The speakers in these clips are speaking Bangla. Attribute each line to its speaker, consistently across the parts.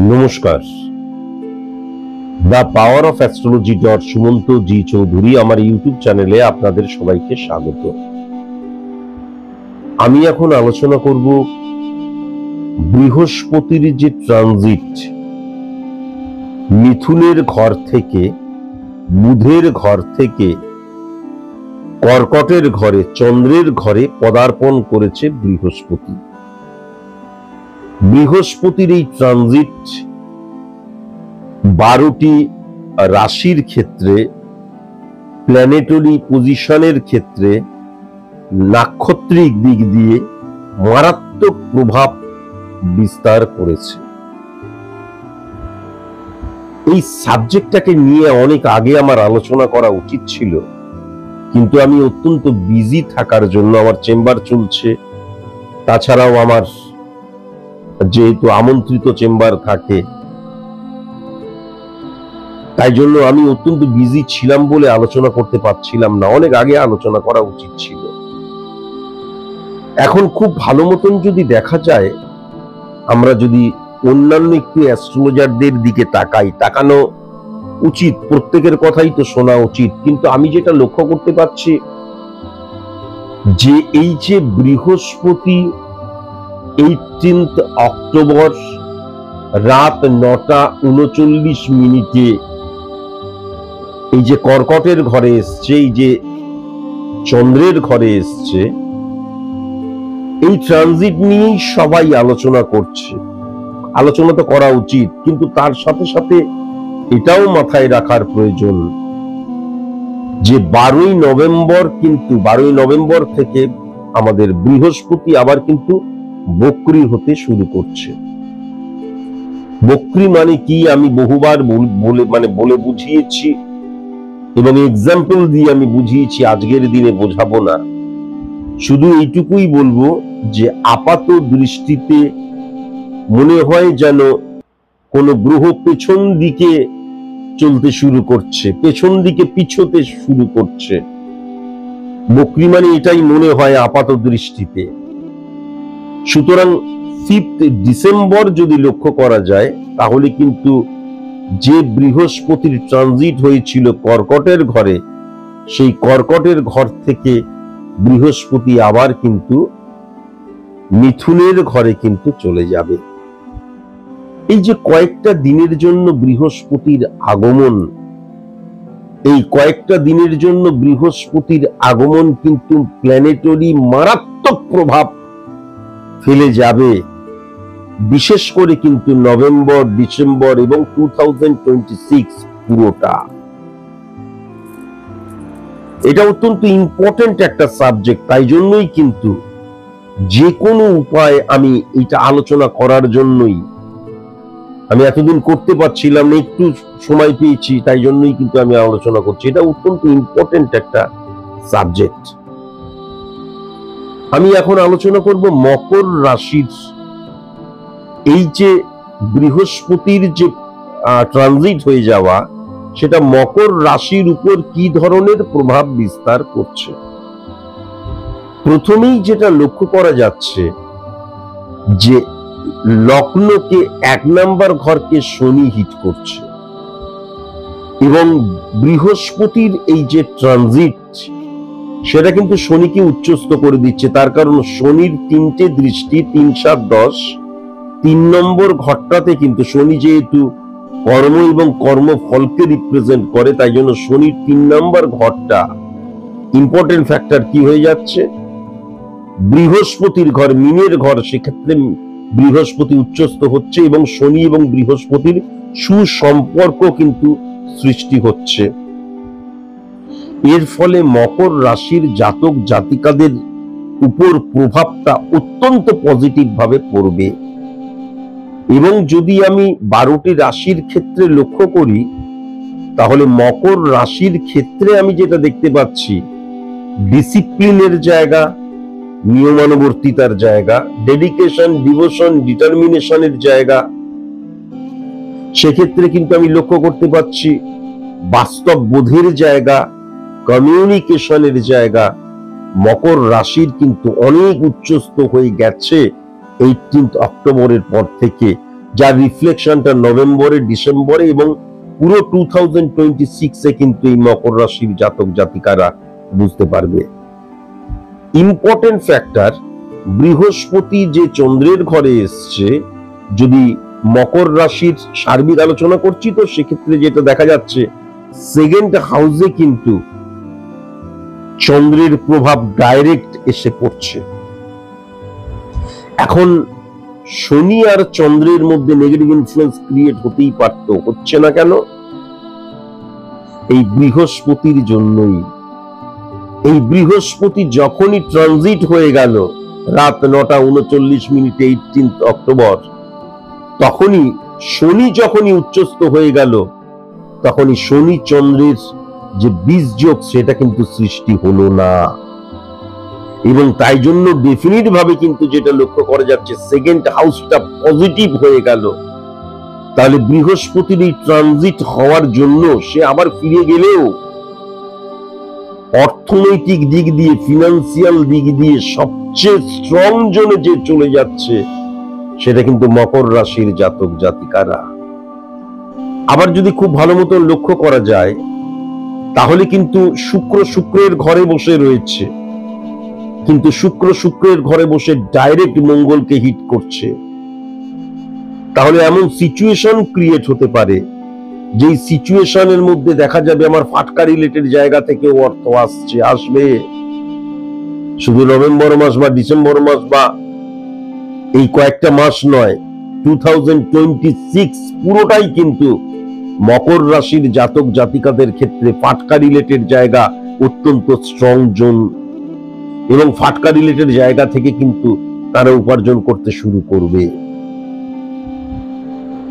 Speaker 1: নমস্কার। The power of astrology Sumanta ji Chowdhury আমার ইউটিউব চ্যানেলে আপনাদের সবাইকে স্বাগত। আমি এখন আলোচনা করব বৃহস্পতির যে ট্রানজিট মিথুনের ঘর থেকে বুধের ঘর থেকে কর্কটের ঘরে চন্দ্রের ঘরে পদার্পণ করেছে বৃহস্পতি। বৃহস্পতির এই ট্রানজিট 12টি রাশির ক্ষেত্রে, প্ল্যানেটরি পজিশনের ক্ষেত্রে, নাক্ষত্রিক দিক দিয়ে মারাত্মক প্রভাব বিস্তার করেছে। এই সাবজেক্টটাকে নিয়ে অনেক আগে আমার আলোচনা করা উচিত ছিল, কিন্তু আমি অত্যন্ত বিজি থাকার জন্য, আমার চেম্বার চলছে, তাছাড়াও আমার যেহেতু আমন্ত্রিত চেম্বার থাকে, তাই জন্য আমি অত্যন্ত বিজি ছিলাম বলে আলোচনা করতে পারছিলাম না। অনেক আগে আলোচনা করা উচিত ছিল। এখন খুব ভালো মতন যদি দেখা যায়, আমরা যদি অন্যান্য একটু অ্যাস্ট্রোলজারদের দিকে তাকানো উচিত, প্রত্যেকের কথাই তো শোনা উচিত, কিন্তু আমি যেটা লক্ষ্য করতে পারছি যে এই যে বৃহস্পতি 18 অক্টোবর রাত 9:39 এই যে কর্কটের ঘরে এসছে, এই যে চন্দ্রের ঘরে এসছে, এই ট্রানজিট নিয়েই সবাই আলোচনা করছে। আলোচনা তো করা উচিত, কিন্তু তার সাথে সাথে এটাও মাথায় রাখার প্রয়োজন যে 12ই নভেম্বর থেকে আমাদের বৃহস্পতি আবার কিন্তু বক্রী হতে শুরু করছে। বক্রী মানে কি আমি বহুবার বলে বুঝিয়েছি, এবং এক্সাম্পল দিয়ে আমি বুঝিয়েছি, আজকের দিনে বোঝাবো না। শুধু এইটুকুই বলবো যে আপাত দৃষ্টিতে মনে হয় যেন কোন গ্রহ পেছন দিকে চলতে শুরু করছে, পেছন দিকে পিছোতে শুরু করছে। বক্রী মানে এটাই মনে হয় আপাত দৃষ্টিতে। সুতরাং 5 ডিসেম্বর যদি লক্ষ্য করা যায়, তাহলে কিন্তু যে বৃহস্পতির ট্রানজিট হয়েছিল কর্কটের ঘরে, সেই কর্কটের ঘর থেকে বৃহস্পতি আবার কিন্তু মিথুনের ঘরে কিন্তু চলে যাবে। এই যে কয়েকটা দিনের জন্য বৃহস্পতির আগমন, এই কয়েকটা দিনের জন্য বৃহস্পতির আগমন কিন্তু প্ল্যানেটরি মারাত্মক প্রভাব ফেলে যাবে। বিশেষ করে কিন্তু নভেম্বর, ডিসেম্বর এবং 2026 পুরোটা। এটা অত্যন্ত ইম্পর্টেন্ট একটা সাবজেক্ট, তাই জন্যই কিন্তু যে কোনো উপায় আমি এটা আলোচনা করার জন্যই, আমি এতদিন করতে পারছিলাম না, একটু সময় পেয়েছি, তাই জন্যই কিন্তু আমি আলোচনা করছি। এটা অত্যন্ত ইম্পর্টেন্ট একটা সাবজেক্ট। আমি এখন আলোচনা করব মকর রাশির এই যে বৃহস্পতির যে ট্রানজিট হয়ে যাওয়া, সেটা মকর রাশির উপর কি ধরনের প্রভাব বিস্তার করছে। প্রথমেই যেটা লক্ষ্য করা যাচ্ছে যে লগ্নকে 1 নাম্বার ঘরকে শনি হিট করছে, এবং বৃহস্পতির এই যে ট্রানজিট, সেটা কিন্তু শনিকে উচ্চস্থ করে দিচ্ছে। তার কারণ শনির 3টে দৃষ্টি, 3, 7, 10, 3 নম্বর ঘরটাতে কিন্তু শনি যেহেতু কর্ম এবং কর্মফলকে রিপ্রেজেন্ট করে, তাই জন্য শনির 3 নম্বর ঘরটা ইম্পর্টেন্ট ফ্যাক্টর কি হয়ে যাচ্ছে, বৃহস্পতির ঘর, মিনের ঘর। সেক্ষেত্রে বৃহস্পতি উচ্চস্থ হচ্ছে এবং শনি এবং বৃহস্পতির সুসম্পর্ক কিন্তু সৃষ্টি হচ্ছে। এর ফলে মকর রাশির জাতক জাতিকাদের উপর প্রভাবটা অত্যন্ত পজিটিভ ভাবে পড়বে। এবং যদি আমি 12টি রাশির ক্ষেত্রে লক্ষ্য করি, তাহলে মকর রাশির ক্ষেত্রে আমি যেটা দেখতে পাচ্ছি, ডিসিপ্লিনের জায়গা, নিয়মানুবর্তিতার জায়গা, ডেডিকেশন, ডিভোশন, ডিটারমিনেশনের জায়গা। সেক্ষেত্রে কিন্তু আমি লক্ষ্য করতে পাচ্ছি বাস্তব বোধের জায়গা, কমিউনিকেশনের জায়গা। মকর রাশির কিন্তু অনেক উচ্চস্থ হয়ে গেছে 18 অক্টোবরের পর থেকে, যার রিফ্লেকশনটা নভেম্বরে, ডিসেম্বরে এবং পুরো 2026-এ কিন্তু এই মকর রাশির জাতক জাতিকারা বুঝতে পারবে। ইম্পর্টেন্ট ফ্যাক্টর, বৃহস্পতি যে চন্দ্রের ঘরে এসছে, যদি মকর রাশির সার্বিক আলোচনা করছি তো সেক্ষেত্রে যেটা দেখা যাচ্ছে সেকেন্ড হাউসে কিন্তু চন্দ্রের প্রভাব ডাইরেক্ট এসে পড়ছে। এখন শনি আর চন্দ্রের মধ্যে নেগেটিভ ইনফ্লুয়েন্স ক্রিয়েট হতেই পারতো, হচ্ছে না কেন? এই বৃহস্পতির জন্যই। এই বৃহস্পতি যখনই ট্রানজিট হয়ে গেল রাত 9:39 18 অক্টোবর, তখনই শনি যখনই উচ্চস্থ হয়ে গেল, তখনই শনি চন্দ্রের যে বীজযোগ সেটা কিন্তু সৃষ্টি হলো না। এবং তাই জন্য ডেফিনিট ভাবে কিন্তু যেটা লক্ষ্য করা যাচ্ছে সেকেন্ড হাউসটা পজিটিভ হয়ে গেল। তাহলে বৃহস্পতির এই ট্রানজিট হওয়ার জন্য সে আবার ফিরে গেলেও অর্থনৈতিক দিক দিয়ে, ফিনান্সিয়াল দিক দিয়ে সবচেয়ে স্ট্রং জোনে যে চলে যাচ্ছে সেটা কিন্তু মকর রাশির জাতক জাতিকারা। আবার যদি খুব ভালো মতো লক্ষ্য করা যায় তাহলে কিন্তু শুক্রের ঘরে বসে রয়েছে, কিন্তু শুক্রের ঘরে বসে ডাইরেক্ট মঙ্গলকে হিট করছে। তাহলে এমন সিচুয়েশন ক্রিয়েট হতে পারে যেই সিচুয়েশনের মধ্যে দেখা যাবে আমার ফাটকা রিলেটেড জায়গা থেকে অর্থ আসবে। শুধু নভেম্বর মাস বা ডিসেম্বর মাস বা এই কয়েকটা মাস নয়, 2026 পুরোটাই কিন্তু মকর রাশির জাতক জাতিকাদের ক্ষেত্রে ফাটকা রিলেটেড জায়গা অত্যন্ত স্ট্রং জোন, এবং ফাটকা রিলেটেড জায়গা থেকে কিন্তু তারা উপার্জন করতে শুরু করবে।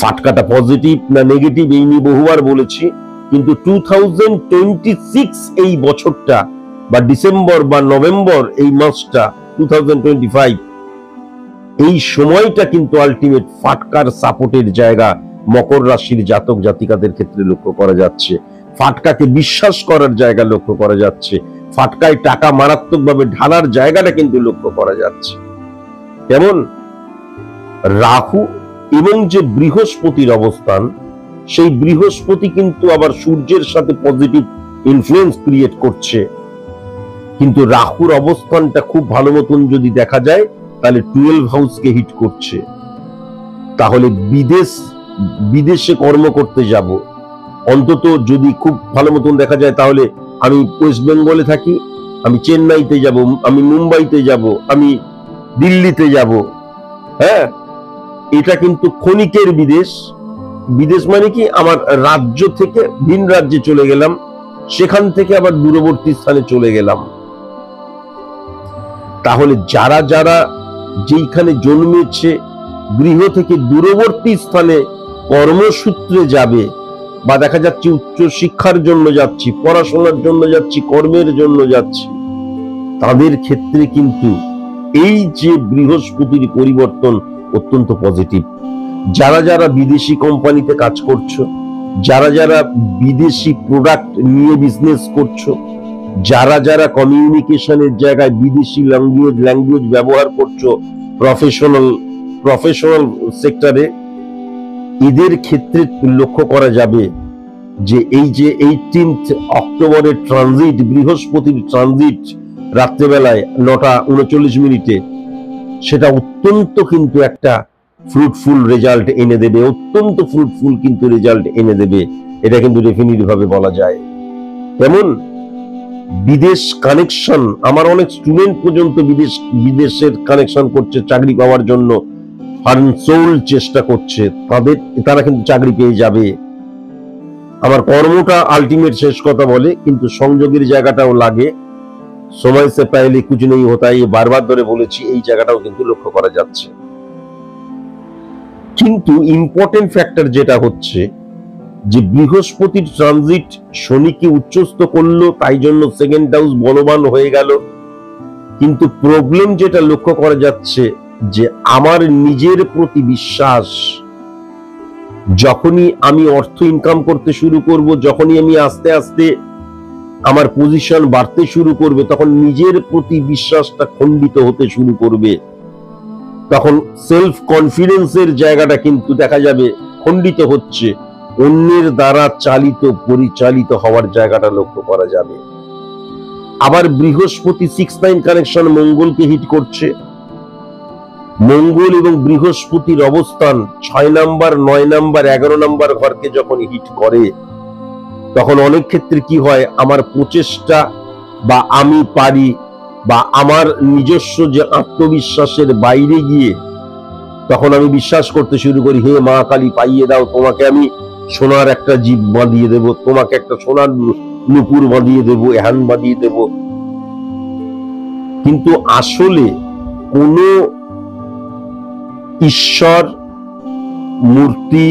Speaker 1: ফাটকাটা পজিটিভ না নেগেটিভ এই নিয়ে বহুবার বলেছি, কিন্তু 2026 এই বছরটা বা ডিসেম্বর বা নভেম্বর এই মাসটা 2025 এই সময়টা কিন্তু আলটিমেট ফাটকার সাপোর্টের জায়গা মকর রাশির জাতক জাতিকাদের ক্ষেত্রে লক্ষ্য করা যাচ্ছে। ফাটকাকে বিশ্বাস করার জায়গা লক্ষ্য করা যাচ্ছে, ফাটকায় টাকা মারাত্মকভাবে ঢালার জায়গাটা কিন্তু লক্ষ্য করা যাচ্ছে। যেমন রাহু এবং যে বৃহস্পতির অবস্থান, সেই বৃহস্পতি কিন্তু আবার সূর্যের সাথে পজিটিভ ইনফ্লুয়েন্স ক্রিয়েট করছে, কিন্তু রাহুর অবস্থানটা খুব ভালো মতন যদি দেখা যায় তাহলে 12 হাউসকে হিট করছে। তাহলে বিদেশে কর্ম করতে যাব, অন্তত যদি খুব ভালো মতন দেখা যায় তাহলে আমি ওয়েস্ট বেঙ্গলে থাকি, আমি চেন্নাইতে যাব, আমি মুম্বাইতে যাব, আমি দিল্লিতে যাব। হ্যাঁ, এটা কিন্তু ক্ষণিকের বিদেশ। বিদেশ মানে কি, আমার রাজ্য থেকে ভিন রাজ্যে চলে গেলাম, সেখান থেকে আবার দূরবর্তী স্থানে চলে গেলাম। তাহলে যারা যারা যেইখানে জন্মেছে গৃহ থেকে দূরবর্তী স্থানে কর্মসূত্রে যাবে, বা দেখা যাচ্ছে উচ্চ শিক্ষার জন্য যাচ্ছি, পড়াশোনার জন্য যাচ্ছি, কর্মের জন্য যাচ্ছি, তাদের ক্ষেত্রে কিন্তু এই যে বৃহস্পতির পরিবর্তন অত্যন্ত পজিটিভ। যারা যারা বিদেশি কোম্পানিতে কাজ করছো, যারা যারা বিদেশি প্রোডাক্ট নিয়ে বিজনেস করছো, যারা যারা কমিউনিকেশনের জায়গায় বিদেশি ল্যাঙ্গুয়েজ ব্যবহার করছো প্রফেশনাল সেক্টরে, এদের ক্ষেত্রে লক্ষ্য করা যাবে যে এই যে 18 অক্টোবরের ট্রানজিট, বৃহস্পতির ট্রানজিট রাত্রেবেলায় 9:39 সেটা অত্যন্ত কিন্তু একটা ফ্রুটফুল রেজাল্ট এনে দেবে, অত্যন্ত ফ্রুটফুল কিন্তু রেজাল্ট এনে দেবে, এটা কিন্তু ডেফিনিট ভাবে বলা যায়। তেমন বিদেশ কানেকশন, আমার অনেক স্টুডেন্ট পর্যন্ত বিদেশের কানেকশন করছে চাকরি পাওয়ার জন্য, হার্নসোল চেষ্টা করছে, তারা কিন্তু চাকরি পেয়ে যাবে। আমার কর্মটা আলটিমেট শেষ কথা বলে, কিন্তু সংযোগের জায়গাটাও লাগে। সময় সে পহলে কুছ নেই হতা, এই বারবার ধরে বলেছি, এই জায়গাটাও কিন্তু লক্ষ্য করা যাচ্ছে। কিন্তু ইম্পর্টেন্ট ফ্যাক্টর যেটা হচ্ছে যে বৃহস্পতির ট্রানজিট শনিকে উচ্চস্থ করলো, তাই জন্য সেকেন্ড হাউস বলবান হয়ে গেল। কিন্তু প্রবলেম যেটা লক্ষ্য করা যাচ্ছে যে আমার নিজের প্রতি বিশ্বাস, যখনই আমি অর্থ ইনকাম করতে শুরু করব, যখনই আমি আস্তে আস্তে আমার পজিশন বাড়তে শুরু করবে, তখন নিজের প্রতি বিশ্বাসটা খণ্ডিত হতে শুরু করবে। তখন সেলফ কনফিডেন্সের জায়গাটা কিন্তু দেখা যাবে খণ্ডিত হচ্ছে, অন্যের দ্বারা চালিত পরিচালিত হওয়ার জায়গাটা লক্ষ্য করা যাবে। আবার বৃহস্পতি 6-9 কানেকশন মঙ্গলকে হিট করছে। মঙ্গল এবং বৃহস্পতির অবস্থান 6 নাম্বার, 9 নাম্বার, 11 নাম্বার ঘরকে যখন হিট করে, তখন অনেক ক্ষেত্রে কি হয়, আমার প্রচেষ্টা বা আমি পারি বা আমার নিজস্ব যে আত্মবিশ্বাসের বাইরে গিয়ে তখন আমি বিশ্বাস করতে শুরু করি, হে মা কালী পাইয়ে দাও, তোমাকে আমি সোনার একটা জীব বাঁধিয়ে দেব, তোমাকে একটা সোনার নুপুর বাঁধিয়ে দেব, এহান বাঁধিয়ে দেব। কিন্তু আসলে কোন ঈশ্বর মূর্তি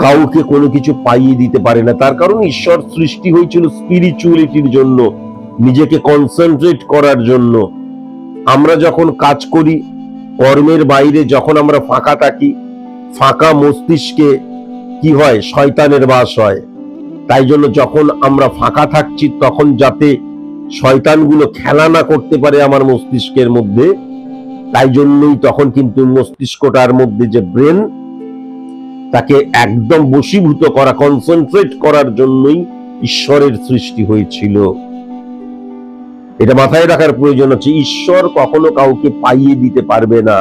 Speaker 1: কাউকে কোনো কিছু পাইয়ে দিতে পারে না। তার কারণ ঈশ্বর সৃষ্টি হয়েছিল স্পিরিচুয়ালিটির জন্য, নিজেকে কনসেন্ট্রেট করার জন্য। আমরা যখন কাজ করি, কর্মের বাইরে যখন আমরা ফাঁকা থাকি, ফাঁকা মস্তিষ্কে কি হয়, শয়তানের বাস হয়। তাই জন্য যখন আমরা ফাঁকা থাকছি, তখন যাতে শয়তানগুলো খেলা না করতে পারে আমার মস্তিষ্কের মধ্যে, তাই জন্যই তখন কিন্তু মস্তিষ্কটার মধ্যে যে ব্রেন, তাকে একদম বশীভূত করা, কনসেন্ট্রেট করার জন্যই ঈশ্বরের সৃষ্টি হয়েছিল। এটা মাথায় রাখার প্রয়োজন আছে, ঈশ্বর কখনো কাউকে পাইয়ে দিতে পারবে না।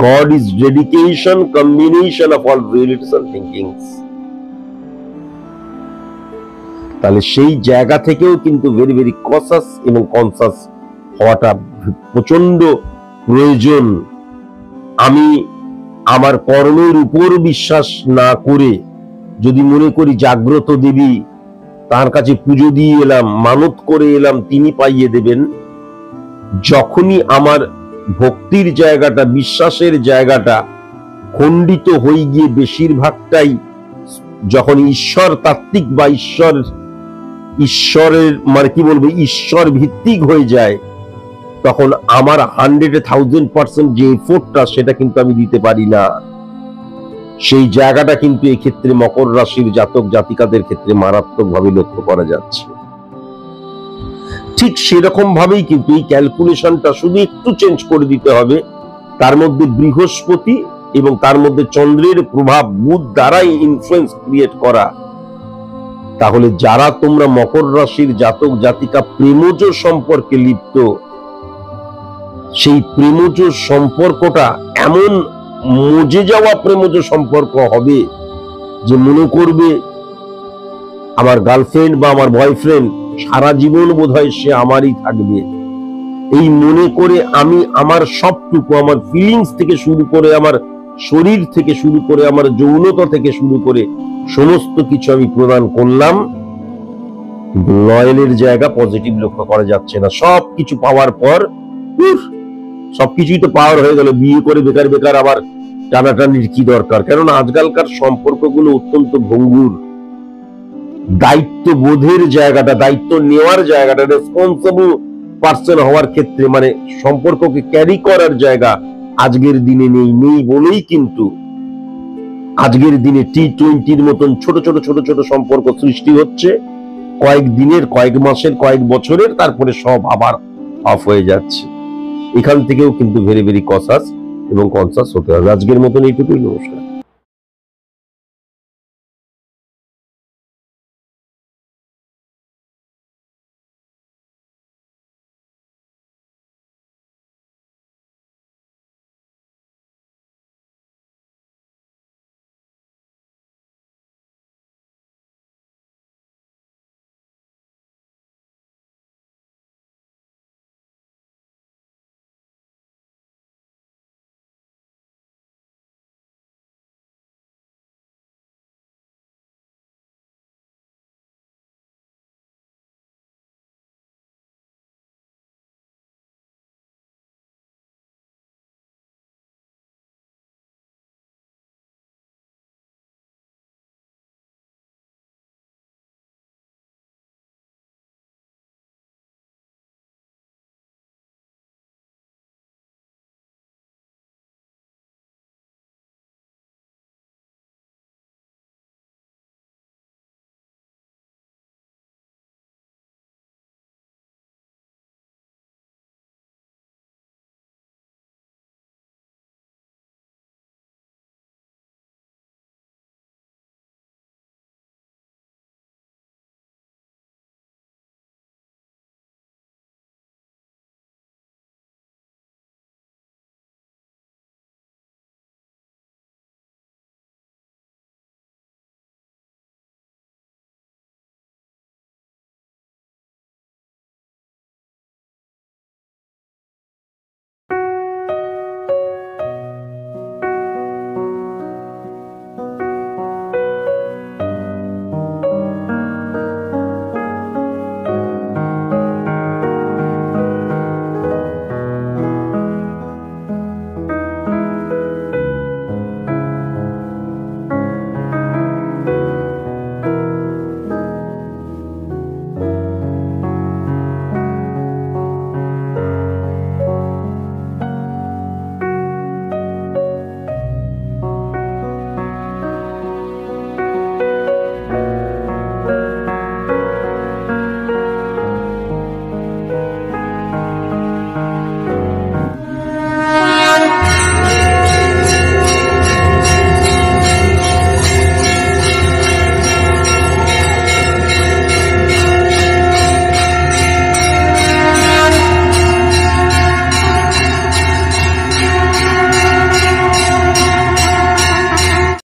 Speaker 1: God is dedication, combination of all realities and thinkings. তাহলে সেই জায়গা থেকেও কিন্তু ভেরি ভেরি কসাস এবং কনসাস হওয়াটা প্রচন্ড প্রয়োজন। আমি আমার কর্মের উপর বিশ্বাস না করে যদি মনে করি জাগ্রত দেবী, তার কাছে পুজো দিয়ে এলাম, মানত করে এলাম, তিনি পাইয়ে দেবেন, যখনই আমার ভক্তির জায়গাটা, বিশ্বাসের জায়গাটা খণ্ডিত হয়ে গিয়ে বেশিরভাগটাই যখন ঈশ্বর তাত্ত্বিক বা ঈশ্বরের মানে কি বলবো, ঈশ্বর ভিত্তিক হয়ে যায়, তখন আমার 100,000% যে এফোর্টটা, সেটা কিন্তু আমি দিতে পারি না। সেই জায়গাটা কিন্তু এই ক্ষেত্রে মকর রাশির জাতক জাতিকাদের ক্ষেত্রে মারাত্মকভাবে লক্ষ্য করা যাচ্ছে। ঠিক সেরকম ভাবেই কিন্তু এই ক্যালকুলেশনটা শুধু একটু চেঞ্জ করে দিতে হবে। তার মধ্যে বৃহস্পতি এবং তার মধ্যে চন্দ্রের প্রভাব, বুধ দ্বারাই ইনফ্লুয়েন্স ক্রিয়েট করা। তাহলে যারা তোমরা মকর রাশির জাতক জাতিকা প্রেমজ সম্পর্কে লিপ্ত, সেই প্রেমজ সম্পর্কটা এমন মজে যাওয়া প্রেমজ সম্পর্ক হবে যে মনে করবে আমার গার্লফ্রেন্ড বা আমার বয়ফ্রেন্ড সারা জীবন বোধহয় সে আমারই থাকবে। এই মনে করে আমি আমার সবটুকু, আমার ফিলিংস থেকে শুরু করে, আমার শরীর থেকে শুরু করে, আমার যৌনতা থেকে শুরু করে সমস্ত কিছু আমি প্রদান করলাম, কিন্তু লয়ালের জায়গা পজিটিভ লক্ষ্য করা যাচ্ছে না। সবকিছু পাওয়ার পর সবকিছুই তো পাওয়ার হয়ে গেল, বিয়ে করে বেকার বেকার আবার টানাটানির কি দরকার? কেননা আজকালকার সম্পর্কগুলো অত্যন্ত ভঙ্গুর। দায়িত্ব বোধের জায়গাটা, দায়িত্ব নেওয়ার জায়গাটা, রেসপন্সিবল পার্সন হওয়ার ক্ষেত্রে, মানে সম্পর্ককে ক্যারি করার জায়গা আজকের দিনে নেই বলেই কিন্তু আজকের দিনে T20 মতন ছোট ছোট ছোট ছোট সম্পর্ক সৃষ্টি হচ্ছে, কয়েক দিনের, কয়েক মাসের, কয়েক বছরের, তারপরে সব আবার অফ হয়ে যাচ্ছে। এখান থেকেও কিন্তু ভেরি ভেরি কসাস এবং কনসাস হতে হবে। আজকের মতন এইটুকুই, নমস্কার।